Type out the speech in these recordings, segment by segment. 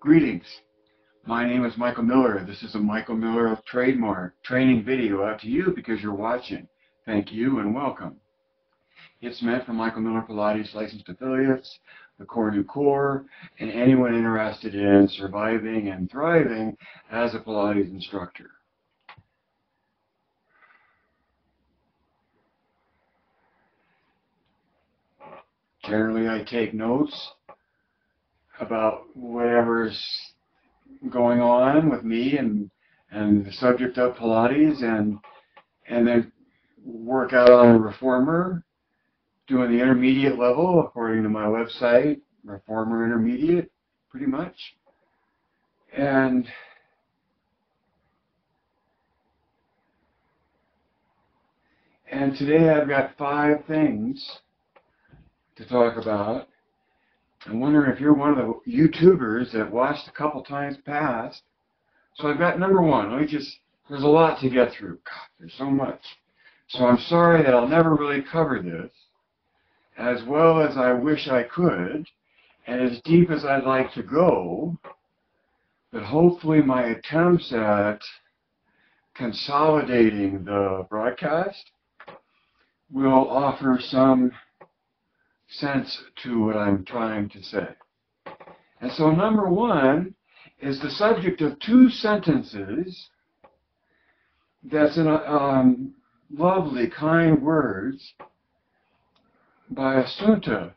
Greetings. My name is Michael Miller. This is a Michael Miller trademark training video out to you because you're watching. Thank you and welcome. It's meant for Michael Miller Pilates licensed affiliates, the Core New Core, and anyone interested in surviving and thriving as a Pilates instructor. Generally, I take notes about whatever's going on with me and the subject of Pilates, and then work out on a reformer, doing the intermediate level according to my website, reformer intermediate, pretty much. And today I've got 5 things to talk about. I'm wondering if you're one of the YouTubers that watched a couple times past. So I've got number 1. There's a lot to get through. God, there's so much. So I'm sorry that I'll never really cover this as well as I wish I could and as deep as I'd like to go. But hopefully my attempts at consolidating the broadcast will offer some sense to what I'm trying to say. And so number 1 is the subject of 2 sentences that's in lovely, kind words by Asunta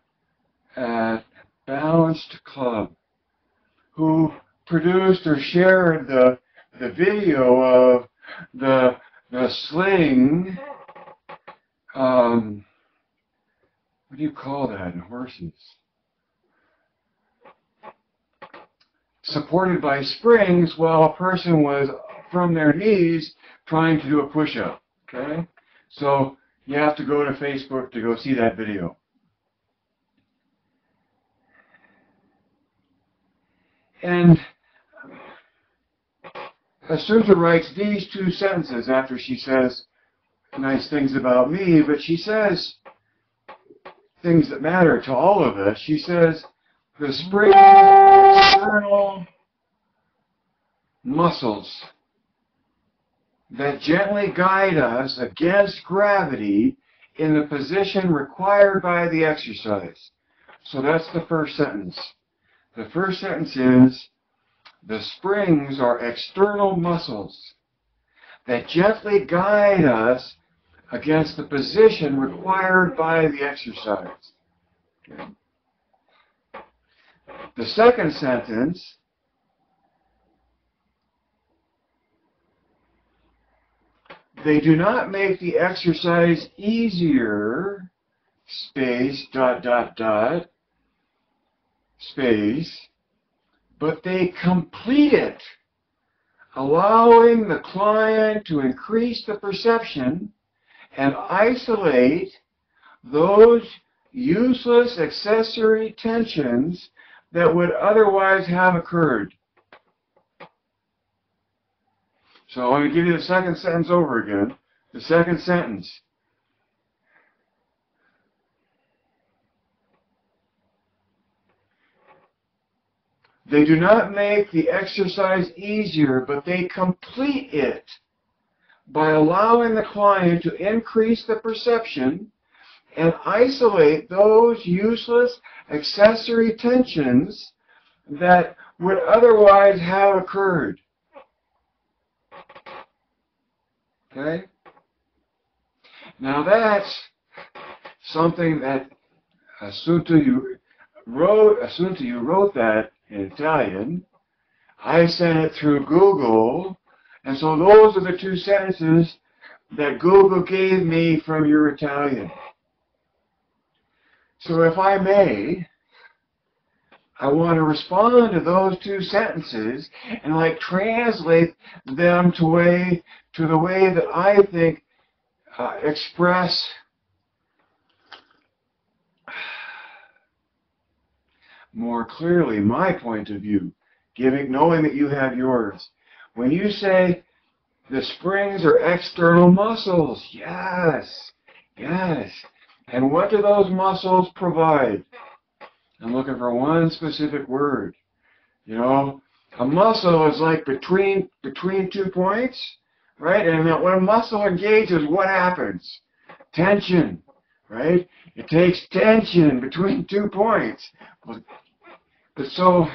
at Balanced Club, who produced or shared the video of the sling. What do you call that in horses? Supported by springs while a person was from their knees trying to do a push-up. Okay? So you have to go to Facebook to go see that video. And Asunta writes these 2 sentences after she says nice things about me, but she says things that matter to all of us. She says, the spring external muscles that gently guide us against gravity in the position required by the exercise. So that's the first sentence. The first sentence is, the springs are external muscles that gently guide us against the position required by the exercise. Okay. The second sentence, they do not make the exercise easier, space, space, but they complete it, allowing the client to increase the perception and isolate those useless accessory tensions that would otherwise have occurred. So I'm going to give you the second sentence over again. The second sentence. They do not make the exercise easier, but they complete it by allowing the client to increase the perception and isolate those useless accessory tensions that would otherwise have occurred. Okay? Now that's something that Asunta, you wrote that in Italian. I sent it through Google. And so those are the 2 sentences that Google gave me from your Italian. So if I may, I want to respond to those 2 sentences and translate them to the way that I think express more clearly my point of view, knowing that you have yours. When you say the springs are external muscles, yes, yes. And what do those muscles provide? I'm looking for one specific word. You know, a muscle is like between 2 points, right? And when a muscle engages, what happens? Tension, right? It takes tension between 2 points. But so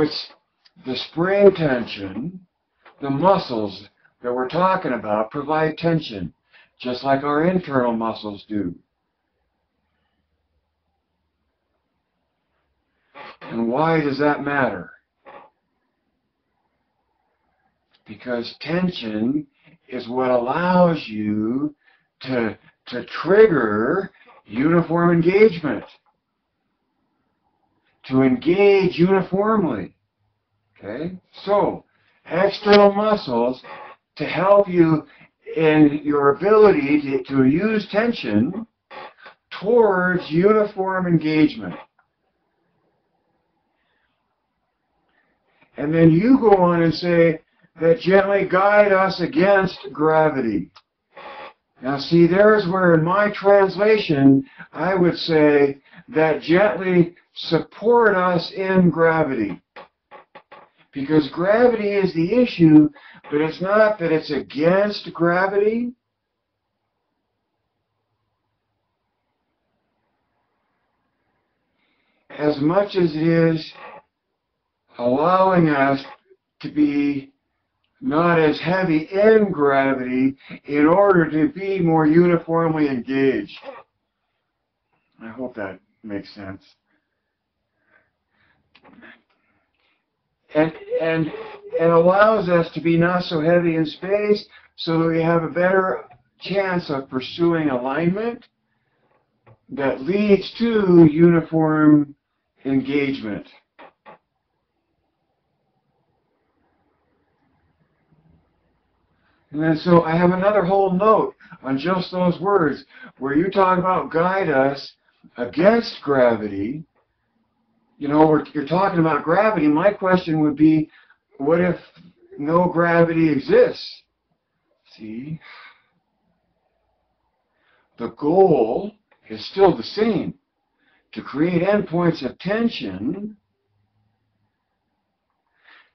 it's the spring tension, the muscles that we're talking about provide tension, just like our internal muscles do. And why does that matter? Because tension is what allows you to trigger uniform engagement, to engage uniformly. Okay? So, external muscles to help you in your ability to use tension towards uniform engagement. And then you go on and say that gently guide us against gravity. Now see, there's where in my translation I would say that gently support us in gravity. Because gravity is the issue, but it's not that it's against gravity. As much as it is allowing us to be not as heavy in gravity in order to be more uniformly engaged. I hope that makes sense. And allows us to be not so heavy in space so that we have a better chance of pursuing alignment that leads to uniform engagement. And then so I have another whole note on just those words where you talk about guide us against gravity. You know, you're talking about gravity. My question would be, what if no gravity exists? See? The goal is still the same, to create endpoints of tension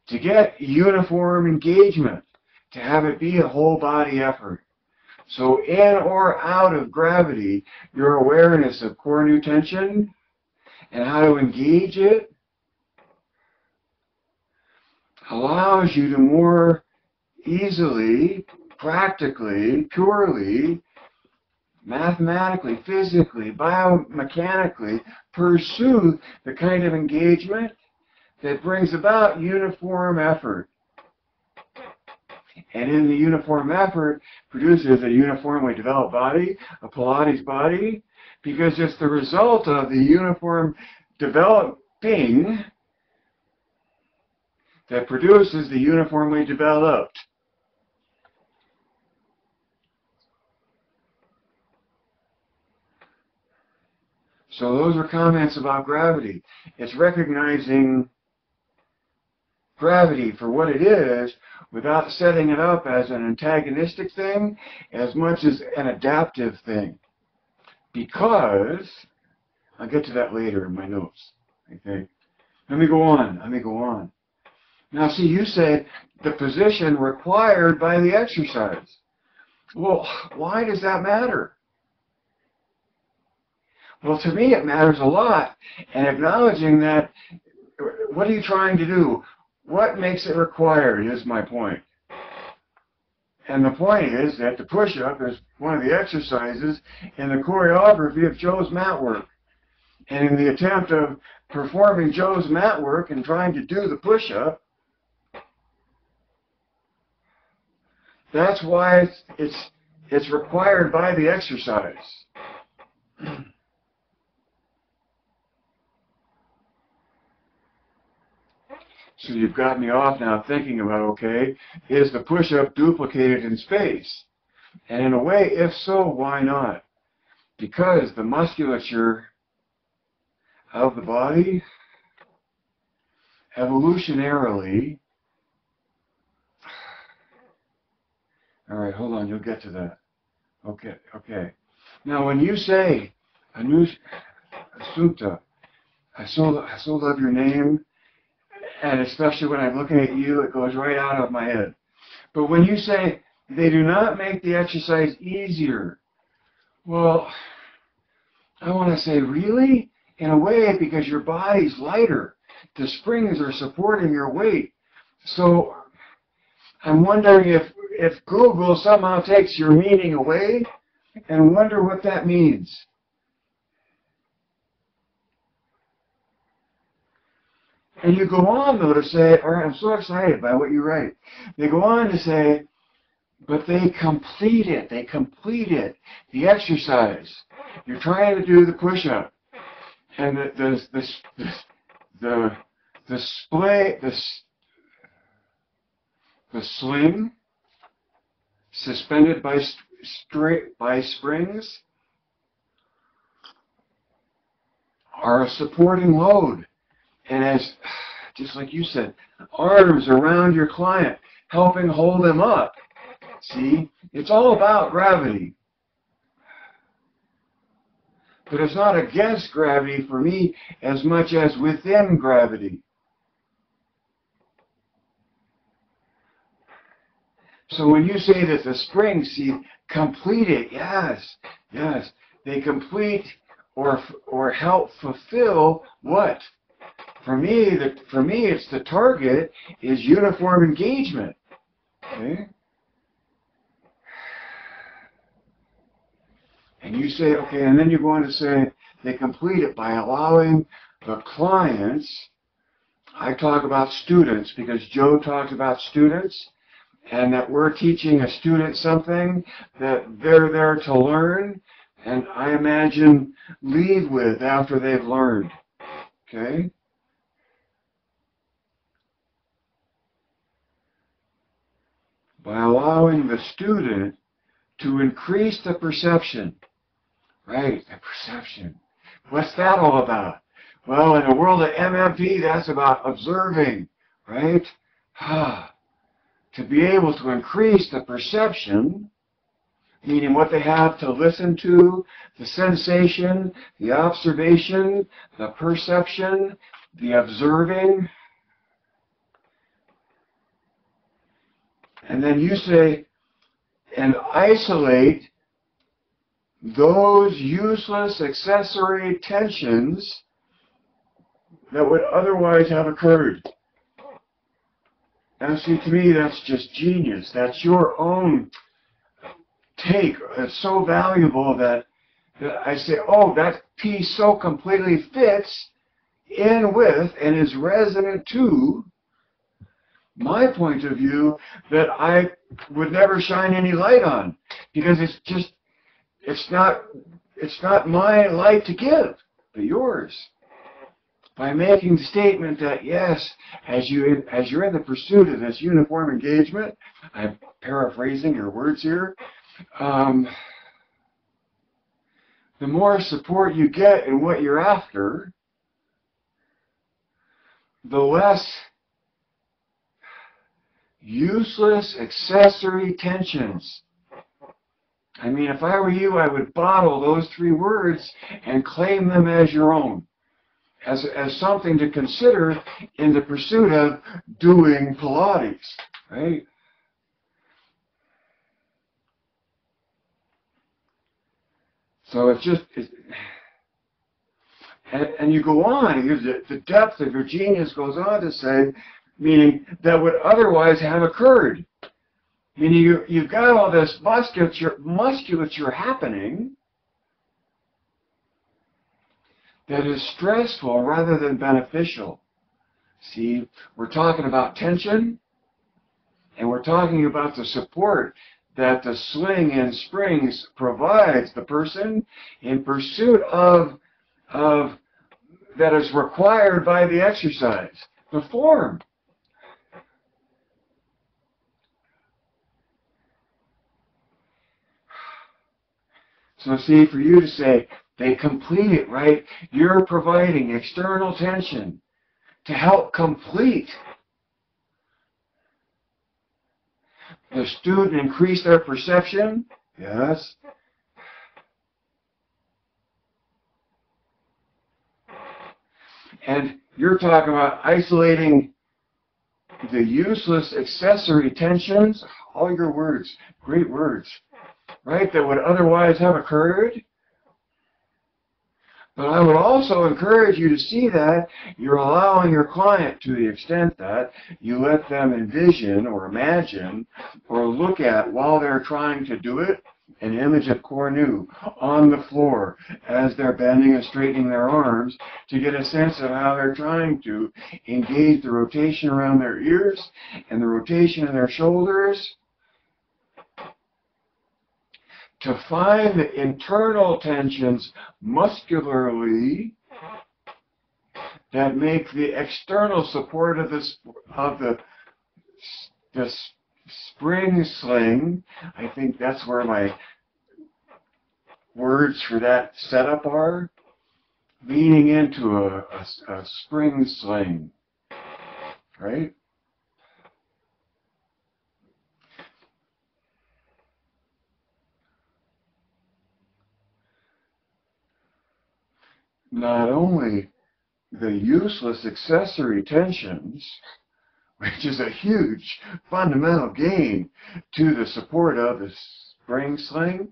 to get uniform engagement, to have it be a whole body effort. So in or out of gravity, your awareness of core new tension and how to engage it allows you to more easily, practically, purely, mathematically, physically, biomechanically pursue the kind of engagement that brings about uniform effort. And in the uniform effort produces a uniformly developed body, a Pilates body, because it's the result of the uniform developing that produces the uniformly developed. So those are comments about gravity. It's recognizing gravity for what it is without setting it up as an antagonistic thing as much as an adaptive thing. Because, I'll get to that later in my notes, okay? Let me go on. Now see, you say the position required by the exercise. Well, why does that matter? Well, to me it matters a lot, and acknowledging that, what are you trying to do? What makes it required is my point. And the point is that the push-up is one of the exercises in the choreography of Joe's mat work. And in the attempt of performing Joe's mat work and trying to do the push-up, that's why it's required by the exercise. So you've got me off now thinking about, okay, is the push-up duplicated in space? And in a way, if so, why not? Because the musculature of the body, evolutionarily, all right, hold on, you'll get to that. Okay. Now, when you say, Assunta, I so love your name, and especially when I'm looking at you, it goes right out of my head. But when you say they do not make the exercise easier, well, I want to say, really? In a way, because your body's lighter. The springs are supporting your weight. So I'm wondering if Google somehow takes your meaning away, and wonder what that means. And you go on, though, to say, all right, I'm so excited by what you write. They go on to say, but they complete it. They complete it. The exercise. You're trying to do the push-up. And the sling suspended by springs are a supporting load. And as, just like you said, arms around your client, helping hold them up. See, it's all about gravity. But it's not against gravity for me as much as within gravity. So when you say that the springs, see, complete it, yes, yes, they complete or help fulfill what? For me, it's the target is uniform engagement. Okay? And you say, okay, and then you're going to say they complete it by allowing the clients. I talk about students because Joe talks about students, and that we're teaching a student something that they're there to learn, and I imagine leave with after they've learned. Okay? By allowing the student to increase the perception. Right, the perception. What's that all about? Well, in the world of MMP, that's about observing, right? To be able to increase the perception, meaning what they have to listen to, the sensation, the observation, the perception, the observing. And then you say, and isolate those useless accessory tensions that would otherwise have occurred. Now, see, to me, that's just genius. That's your own take. It's so valuable that I say, oh, that piece so completely fits in with and is resonant to my point of view that I would never shine any light on, because it's not my light to give, but yours. By making the statement that yes, as you're in the pursuit of this uniform engagement, I'm paraphrasing your words here, the more support you get in what you're after, the less useless accessory tensions. I mean, if I were you, I would bottle those three words and claim them as your own, as something to consider in the pursuit of doing Pilates, right? So it's just, and you go on, the depth of your genius goes on to say, meaning that would otherwise have occurred. Meaning you've got all this musculature happening that is stressful rather than beneficial. See, we're talking about tension, and we're talking about the support that the sling and springs provides the person in pursuit of that is required by the exercise, the form. So see, for you to say, they complete it, right? You're providing external tension to help complete the student, increase their perception. Yes. And you're talking about isolating the useless accessory tensions, all your words, great words, right, that would otherwise have occurred. But I would also encourage you to see that you're allowing your client, to the extent that you let them envision or imagine or look at while they're trying to do it, an image of Cornu on the floor as they're bending and straightening their arms to get a sense of how they're trying to engage the rotation around their ears and the rotation in their shoulders to find the internal tensions muscularly that make the external support of the spring sling. I think that's where my words for that setup are. Leaning into a spring sling, right? Not only the useless accessory tensions, which is a huge fundamental gain to the support of the spring sling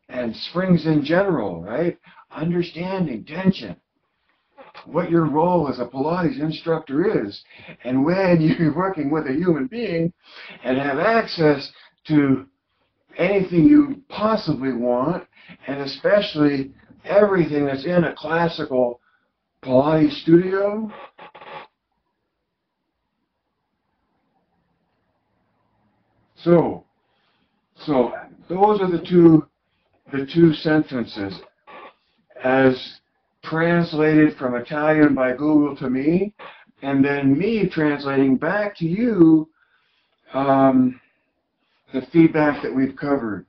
and springs in general, right? Understanding tension, what your role as a Pilates instructor is, and when you're working with a human being and have access to anything you possibly want, and especially everything that's in a classical Pilates studio. So those are the two sentences as translated from Italian by Google to me, and then me translating back to you the feedback that we've covered.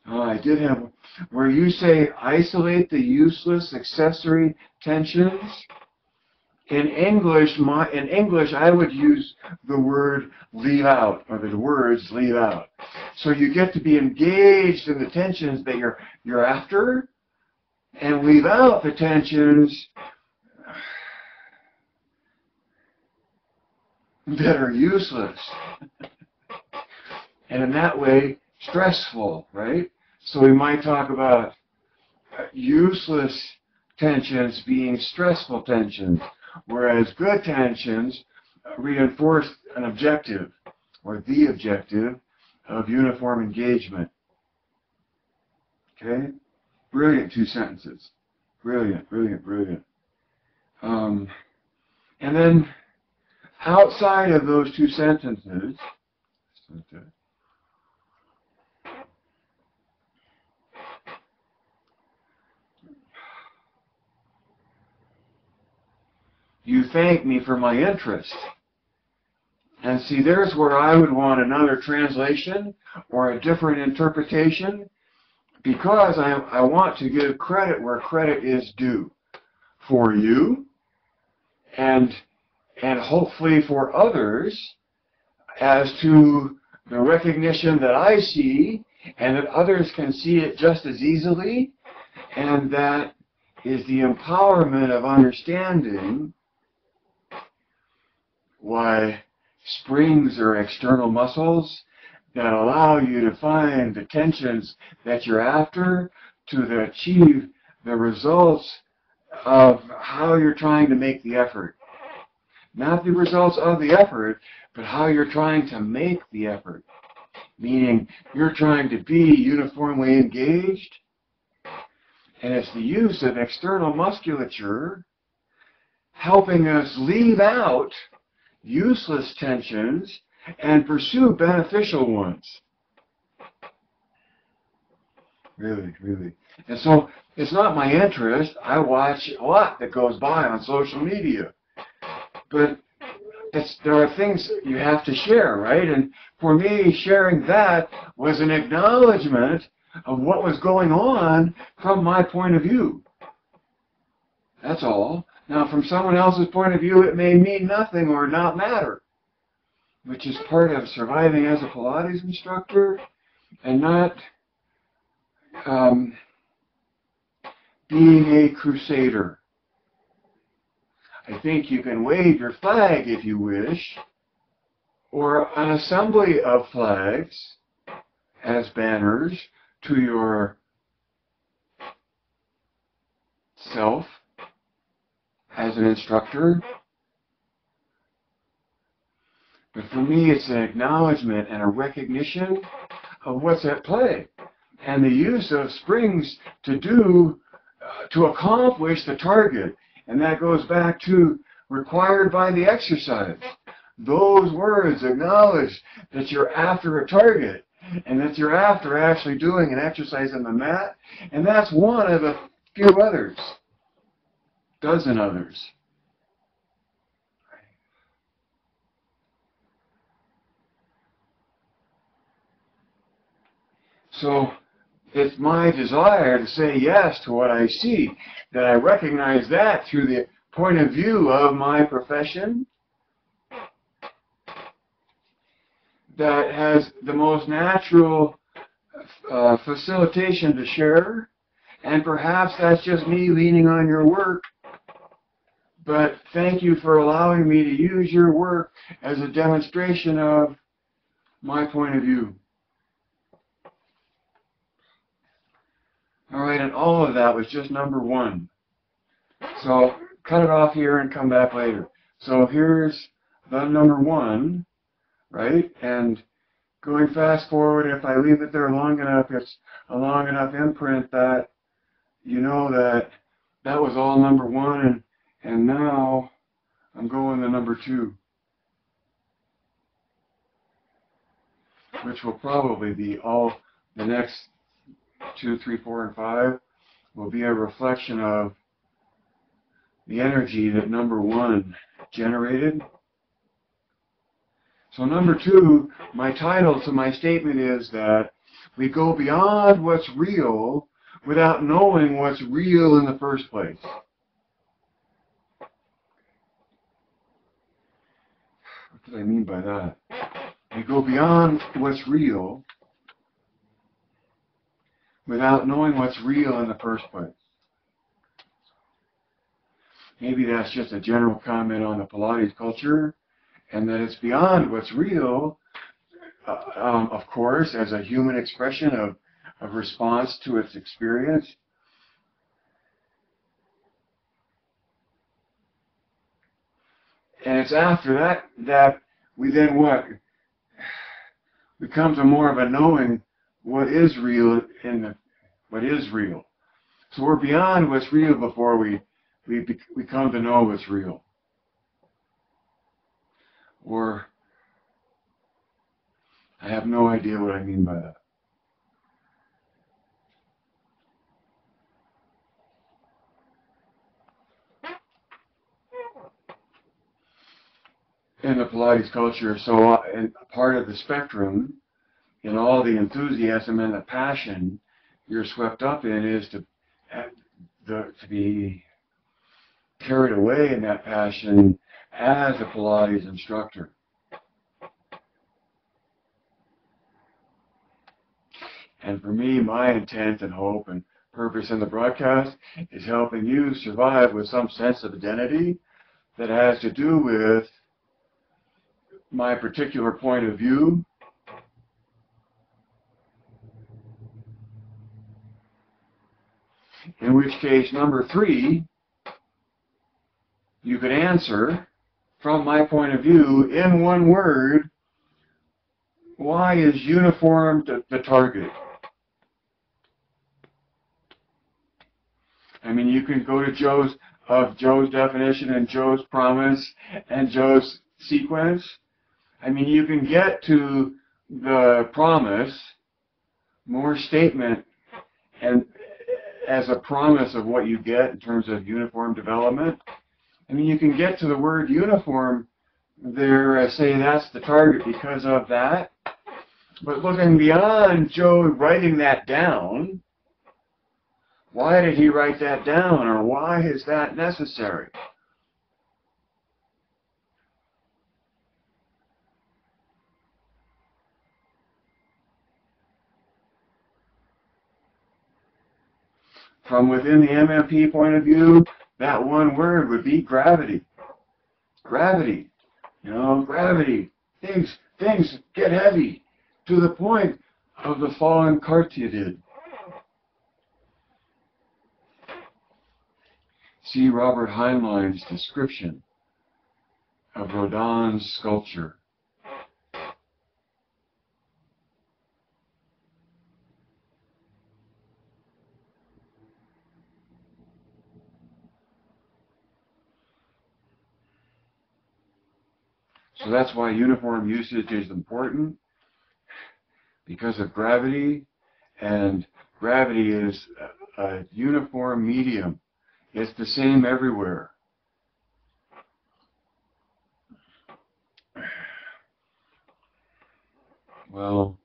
I did have where you say isolate the useless accessory tensions. In English, I would use the word leave out, or the words leave out. So you get to be engaged in the tensions that you're after, and leave out the tensions that are useless. And in that way, stressful, right? So we might talk about useless tensions being stressful tensions, whereas good tensions reinforce an objective, or the objective, of uniform engagement. Okay? Brilliant two sentences. Brilliant, brilliant, brilliant. And then outside of those two sentences, you thank me for my interest. And see, there's where I would want another translation or a different interpretation, because I want to give credit where credit is due for you and hopefully for others as to the recognition that I see, and that others can see it just as easily, and that is the empowerment of understanding why springs are external muscles that allow you to find the tensions that you're after to achieve the results of how you're trying to make the effort. Not the results of the effort, but how you're trying to make the effort. Meaning you're trying to be uniformly engaged, and it's the use of external musculature helping us leave out useless tensions and pursue beneficial ones. Really, really. And so it's not my interest. I watch a lot that goes by on social media. But there are things you have to share, right? And for me, sharing that was an acknowledgement of what was going on from my point of view. That's all. Now, from someone else's point of view, it may mean nothing or not matter. which is part of surviving as a Pilates instructor and not being a crusader. I think you can wave your flag if you wish, or an assembly of flags as banners to your self as an instructor. But for me, it's an acknowledgement and a recognition of what's at play and the use of springs to accomplish the target. And that goes back to required by the exercise. Those words acknowledge that you're after a target and that you're after actually doing an exercise on the mat. And that's one of a few others, dozen others. So it's my desire to say yes to what I see, that I recognize that through the point of view of my profession that has the most natural facilitation to share, and perhaps that's just me leaning on your work, but thank you for allowing me to use your work as a demonstration of my point of view. All right, and all of that was just number one. So cut it off here and come back later. So here's the number one, right? And going fast forward, if I leave it there long enough, it's a long enough imprint that you know that that was all number one, and now I'm going to number two, which will probably be all the next 2, 3, 4, and 5 will be a reflection of the energy that number one generated. So number two, my title to my statement is that we go beyond what's real without knowing what's real in the first place. What do I mean by that? We go beyond what's real without knowing what's real in the first place. Maybe that's just a general comment on the Pilates culture, and that it's beyond what's real, of course, as a human expression of response to its experience. And it's after that that we then what? We come to more of a knowing what is real in what is real. So we're beyond what's real before we come to know what's real. Or I have no idea what I mean by that. In the Pilates culture, so part of the spectrum, in all the enthusiasm and the passion you're swept up in, is to be carried away in that passion as a Pilates instructor. And for me, my intent and hope and purpose in the broadcast is helping you survive with some sense of identity that has to do with my particular point of view, in which case number three, you could answer from my point of view in one word, why is uniform the target? I mean, you can go to Joe's definition and Joe's promise and Joe's sequence. I mean, you can get to the promise, more statement, and as a promise of what you get in terms of uniform development. I mean, you can get to the word uniform there, say that's the target because of that. But looking beyond Joe writing that down, why did he write that down, or why is that necessary? from within the MMP point of view, that one word would be gravity. Gravity. You know, gravity. Things get heavy to the point of the fallen Cartier. See Robert Heinlein's description of Rodin's sculpture. So that's why uniform usage is important, because of gravity, and gravity is a uniform medium. It's the same everywhere. Well,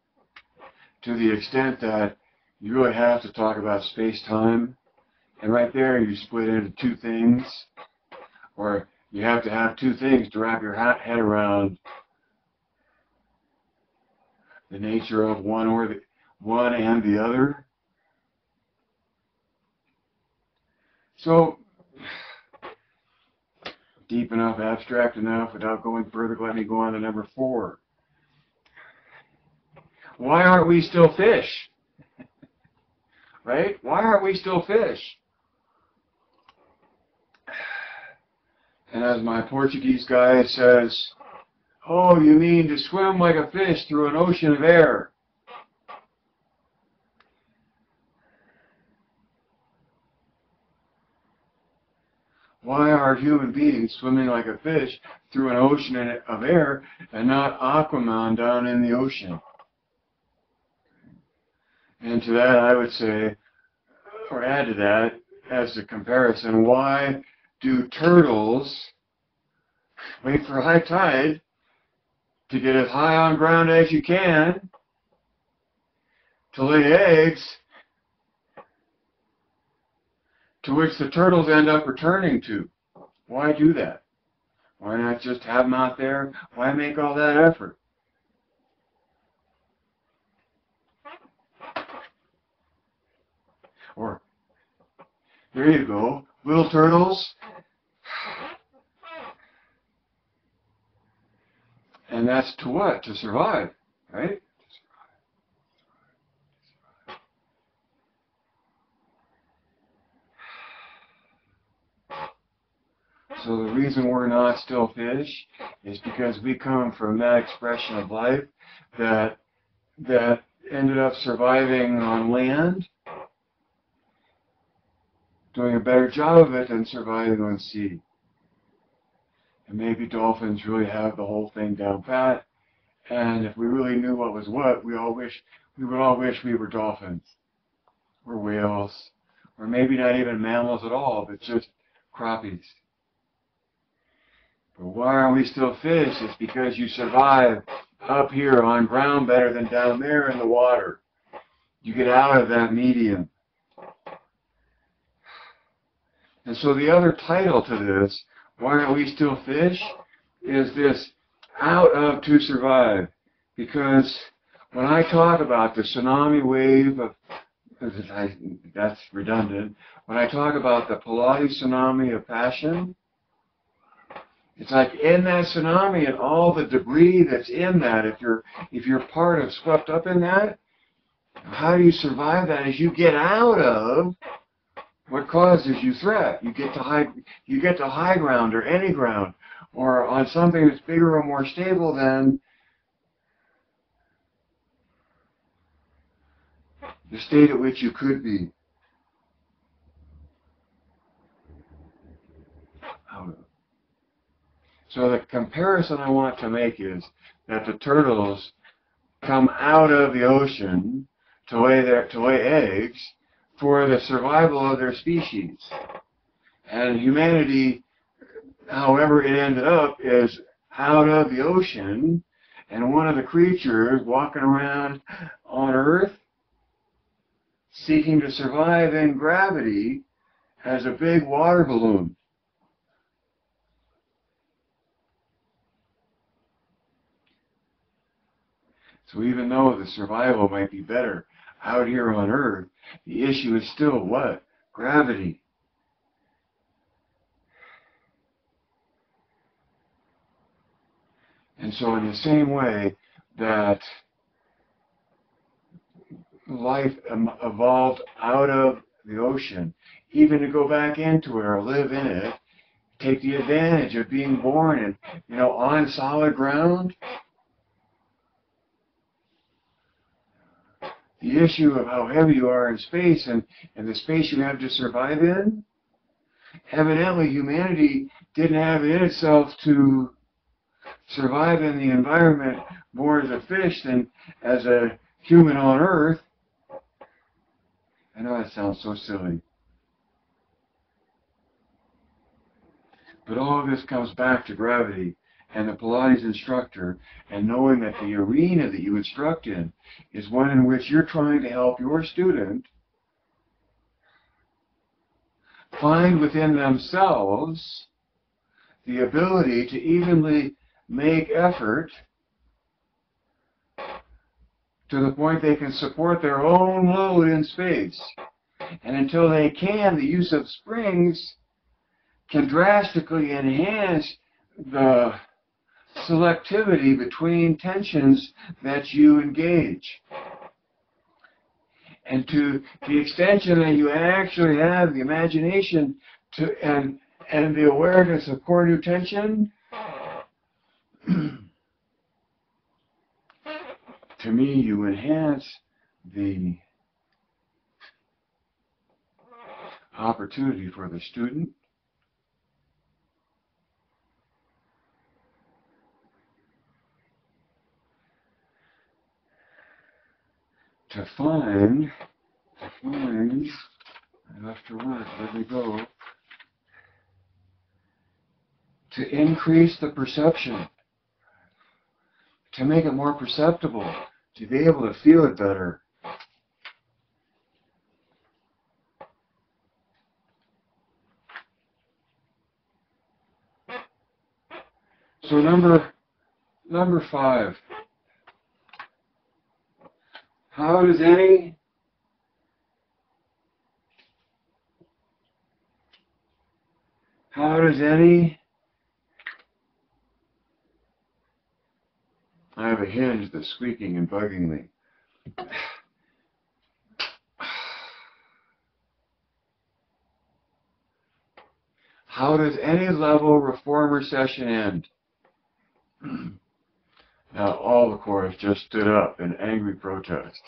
to the extent that you really have to talk about space-time, and right there you split into two things, or you have to have two things to wrap your head around the nature of one and the other. So, deep enough, abstract enough, without going further, let me go on to number 4. Why aren't we still fish? Right? Why aren't we still fish? And as my Portuguese guy says, oh, you mean to swim like a fish through an ocean of air? Why are human beings swimming like a fish through an ocean of air and not Aquaman down in the ocean? And to that I would say, or add to that as a comparison, why do turtles wait for high tide to get as high on ground as you can to lay eggs, to which the turtles end up returning to? Why do that? Why not just have them out there? Why make all that effort? Or, there you go, little turtles. And that's to what? To survive, right? So the reason we're not still fish is because we come from that expression of life that ended up surviving on land, doing a better job of it than surviving on sea. And maybe dolphins really have the whole thing down pat, and if we really knew what was what, we would all wish we were dolphins, or whales, or maybe not even mammals at all, but just crappies. But why are we still fish? It's because you survive up here on ground better than down there in the water. You get out of that medium. And so the other title to this, why are we still fish, is this out of to survive. Because when I talk about the tsunami wave of, that's redundant, when I talk about the Pilates tsunami of passion, it's like in that tsunami and all the debris that's in that, if you're part of, swept up in that, how do you survive that? As you get out of what causes you threat. You get to high ground or any ground, or on something that's bigger or more stable than the state at which you could be. So the comparison I want to make is that the turtles come out of the ocean to lay eggs for the survival of their species. And humanity, however it ended up, is out of the ocean, and one of the creatures walking around on Earth seeking to survive in gravity as a big water balloon. So even though the survival might be better out here on Earth, the issue is still what? gravity. And so in the same way that life evolved out of the ocean, even to go back into it or live in it, take the advantage of being born and, on solid ground. The issue of how heavy you are in space and the space you have to survive in, evidently humanity didn't have it in itself to survive in the environment more as a fish than as a human on Earth. I know that sounds so silly. But all of this comes back to gravity and the Pilates instructor, and knowing that the arena that you instruct in is one in which you're trying to help your student find within themselves the ability to evenly make effort to the point they can support their own load in space. And until they can, the use of springs can drastically enhance the selectivity between tensions that you engage. And to the extension that you actually have the imagination to and the awareness of core new tension, to me, you enhance the opportunity for the student to find, after work, let me go, to increase the perception, to make it more perceptible, to be able to feel it better. So number 5. How does any I have a hinge that's squeaking and bugging me. How does any level reformer session end? Now all the chorus just stood up in angry protest.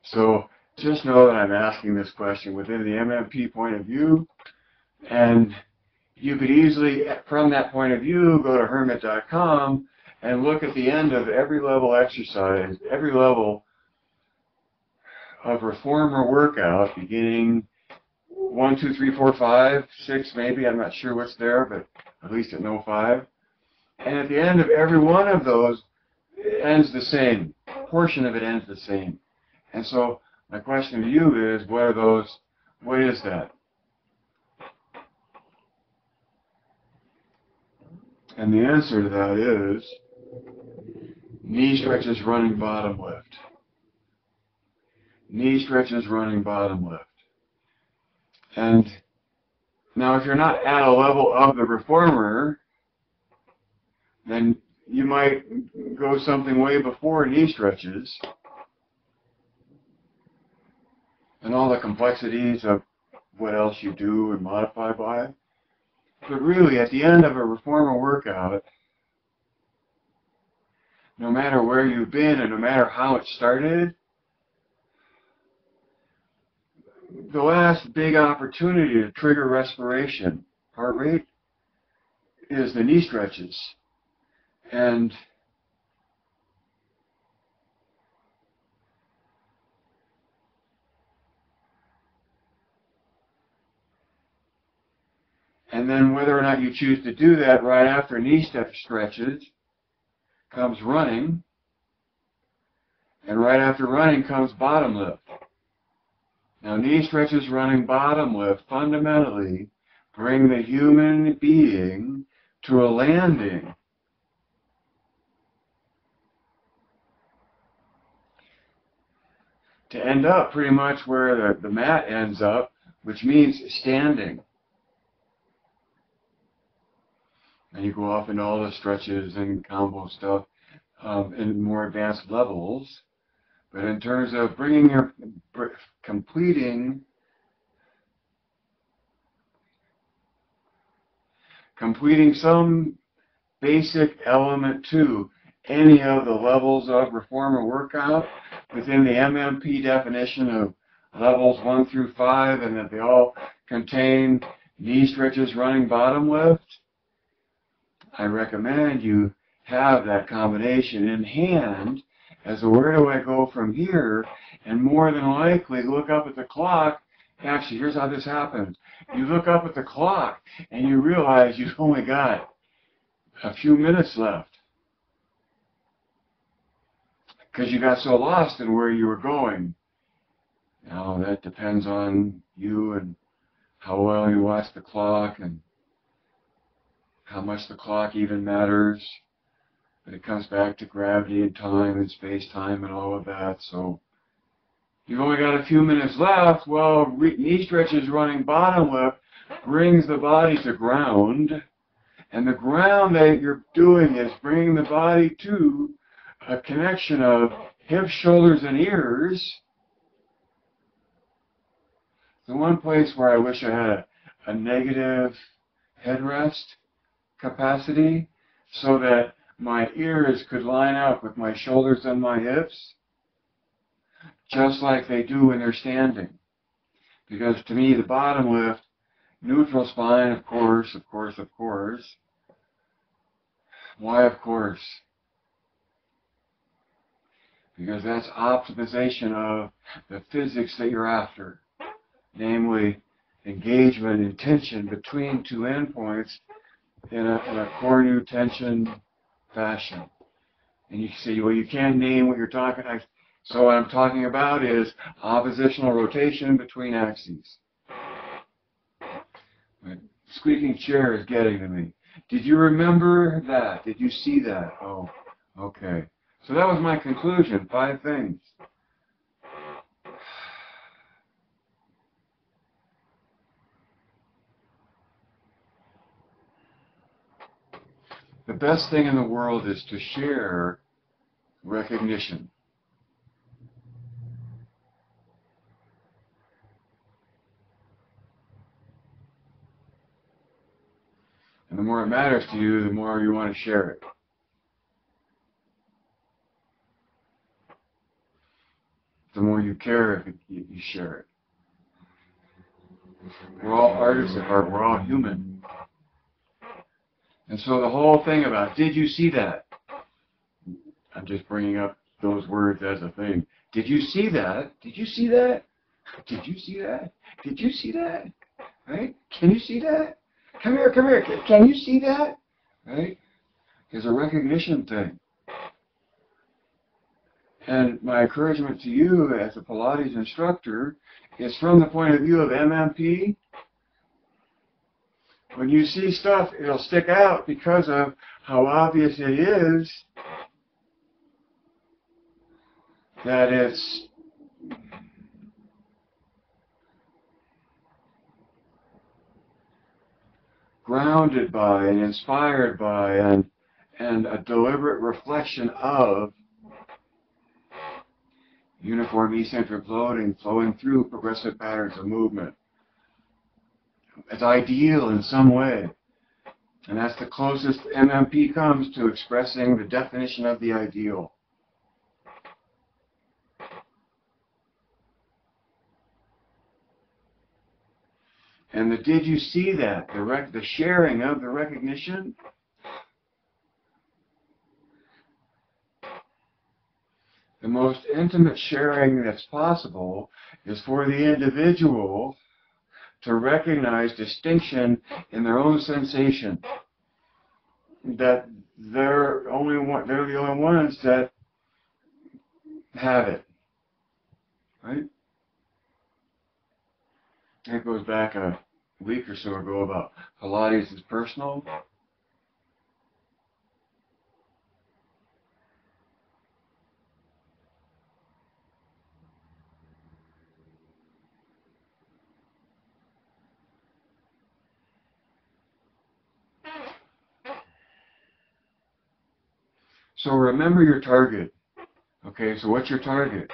So just know that I'm asking this question within the MMP point of view, and you could easily, from that point of view, go to hermit.com and look at the end of every level exercise, every level of reformer workout, beginning 1, 2, 3, 4, 5, 6 maybe, I'm not sure what's there, but at least at no 5. And at the end of every one of those, it ends the same. A portion of it ends the same. And so my question to you is, what are those? What is that? And the answer to that is knee stretches, running, bottom lift. Knee stretches, running, bottom lift. And now if you're not at a level of the reformer, then you might go something way before knee stretches and all the complexities of what else you do and modify by. But really, at the end of a reformer workout, no matter where you've been and no matter how it started, the last big opportunity to trigger respiration, heart rate, is the knee stretches. And then whether or not you choose to do that right after knee stretches comes running, and right after running comes bottom lift. Now knee stretches, running, bottom lift fundamentally bring the human being to a landing. to end up pretty much where the mat ends up, which means standing. And you go off into all the stretches and combo stuff in more advanced levels. But in terms of completing some basic element to any of the levels of reformer workout within the MMP definition of levels 1 through 5, and that they all contain knee stretches, running, bottom lift, I recommend you have that combination in hand as to where do I go from here, and more than likely look up at the clock. Actually, here's how this happens. You look up at the clock and you realize you've only got a few minutes left because you got so lost in where you were going. Now, that depends on you and how well you watch the clock and how much the clock even matters. But it comes back to gravity and time and space-time and all of that. So you've only got a few minutes left. Well, knee stretches, running, bottom lift brings the body to ground. And the ground that you're doing is bringing the body to a connection of hips, shoulders, and ears. The one place where I wish I had a negative headrest capacity so that my ears could line up with my shoulders and my hips, just like they do when they're standing. Because to me, the bottom lift, neutral spine, of course, of course, of course. Why of course? Because that's optimization of the physics that you're after. Namely, engagement and tension between two endpoints in a core new tension fashion. And you say, well, you can't name what you're talking about. So what I'm talking about is oppositional rotation between axes. My squeaking chair is getting to me. Did you remember that? Did you see that? Oh, okay. So that was my conclusion. 5 things. The best thing in the world is to share recognition. And the more it matters to you, the more you want to share it. The more you care if you share it. We're all artists at heart. We're all human. And so the whole thing about, did you see that? I'm just bringing up those words as a thing. Did you see that? Did you see that? Did you see that? Did you see that? Right? Can you see that? Come here, come here. Can you see that? Right? It's a recognition thing. And my encouragement to you as a Pilates instructor is from the point of view of MMP. When you see stuff, it'll stick out because of how obvious it is that it's grounded by and inspired by and a deliberate reflection of uniform eccentric loading flowing through progressive patterns of movement. It's ideal in some way. And that's the closest MMP comes to expressing the definition of the ideal. And the did you see that? The sharing of the recognition. The most intimate sharing that's possible is for the individual to recognize distinction in their own sensation. That they're the only ones that have it. Right? It goes back a week or so ago about Pilates is personal. So remember your target. Okay, so what's your target?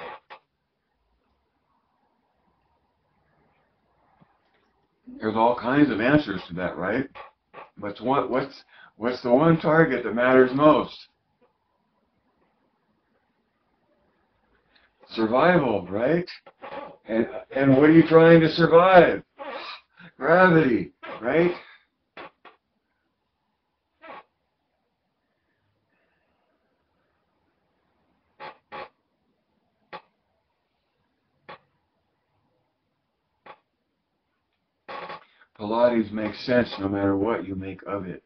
There's all kinds of answers to that, right? But what's the one target that matters most? Survival, right? And what are you trying to survive? Gravity, right? Pilates makes sense no matter what you make of it.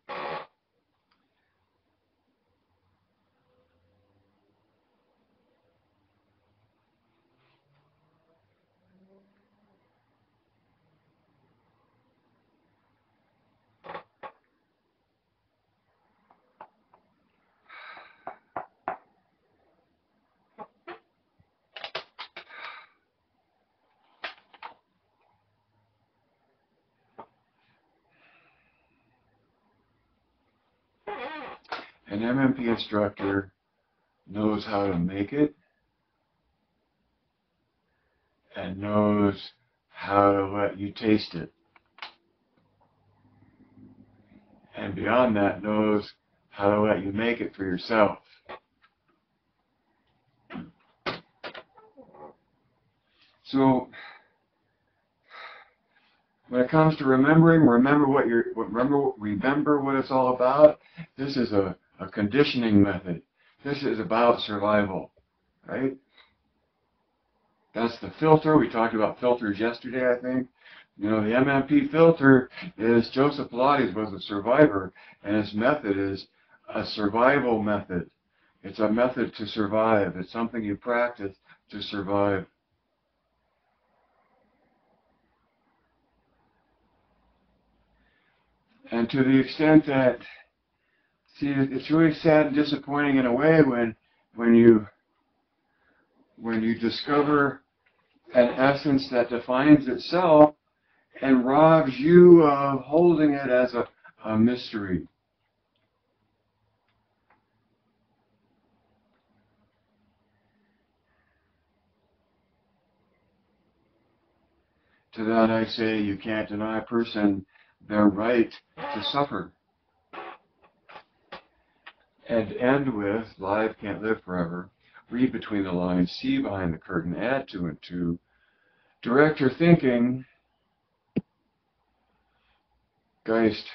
An MMP instructor knows how to make it and knows how to let you taste it. And beyond that, knows how to let you make it for yourself. So, when it comes to remembering, remember what it's all about. This is a conditioning method. This is about survival, right? That's the filter. We talked about filters yesterday, I think. You know, the MMP filter is Joseph Pilates was a survivor, and his method is a survival method. It's a method to survive. It's something you practice to survive. And to the extent that, see, it's really sad and disappointing in a way when you discover an essence that defines itself and robs you of holding it as a mystery. To that I say, you can't deny a person their right to suffer. And end with, life can't live forever. Read between the lines, see behind the curtain, add two and two. Direct your thinking, Geist.